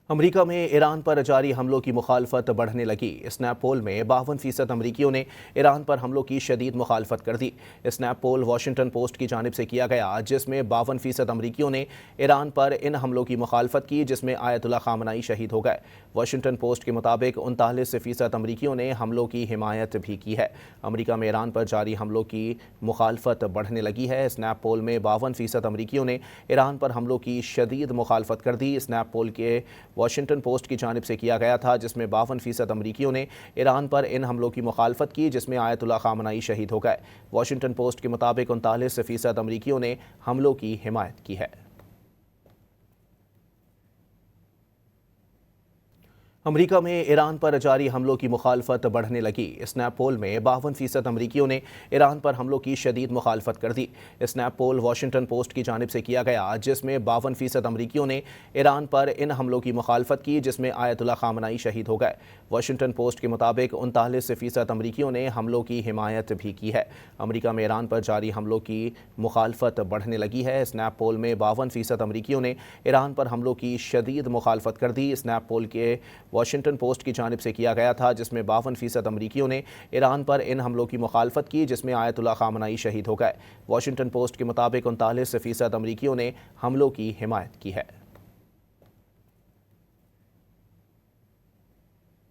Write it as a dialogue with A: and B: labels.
A: امریکہ میں ایران پر جاری حملوں کی مخالفت بڑھنے لگی۔ اسنیپ پول میں 52% امریکیوں نے ایران پر حملوں کی شدید مخالفت کر دی۔ اسنیپ پول واشنگٹن پوسٹ کی جانب سے کیا گیا، جس میں 52% امریکیوں نے ایران پر ان حملوں کی مخالفت کی جس میں آیت اللہ خامنائی شہید ہو گئے۔ واشنگٹن پوسٹ کے مطابق 39% امریکیوں نے حملوں کی حمایت بھی کی ہے۔ امریکہ میں ایران پر جاری حملوں کی مخالفت بڑھنے لگی ہے۔ اسنیپ پول میں 52% امریکیوں نے ایران پر حملوں کی شدید مخالفت کر دی۔ اسنیپ پول کے واشنگٹن پوسٹ کی جانب سے کیا گیا تھا، جس میں 52% امریکیوں نے ایران پر ان حملوں کی مخالفت کی جس میں آیت اللہ خامنائی شہید ہو گئے۔ واشنگٹن پوسٹ کے مطابق 39% امریکیوں نے حملوں کی حمایت کی ہے۔ امریکہ میں ایران پر جاری حملوں کی مخالفت بڑھنے لگی۔ اسنیپ پول میں 52% امریکیوں نے ایران پر حملوں کی شدید مخالفت کر دی۔ اسنیپ پول واشنگٹن پوسٹ کی جانب سے کیا گیا، جس میں 52% امریکیوں نے ایران پر ان حملوں کی مخالفت کی جس میں آیت اللہ خامنائی شہید ہو گئے۔ واشنگٹن پوسٹ کے مطابق 39% امریکیوں نے حملوں کی حمایت بھی کی ہے۔ امریکہ میں ایران پر جاری حملوں کی مخالفت بڑھنے لگی ہے۔ اسنیپ پول میں 52% امریکیوں نے ایران پر حملوں کی شدید مخالفت کر دی۔ اسنیپ پول کے واشنگٹن پوسٹ کی جانب سے کیا گیا تھا، جس میں 52% امریکیوں نے ایران پر ان حملوں کی مخالفت کی جس میں آیت اللہ خامنائی شہید ہو گئے۔ واشنگٹن پوسٹ کے مطابق 39% امریکیوں نے حملوں کی حمایت کی ہے۔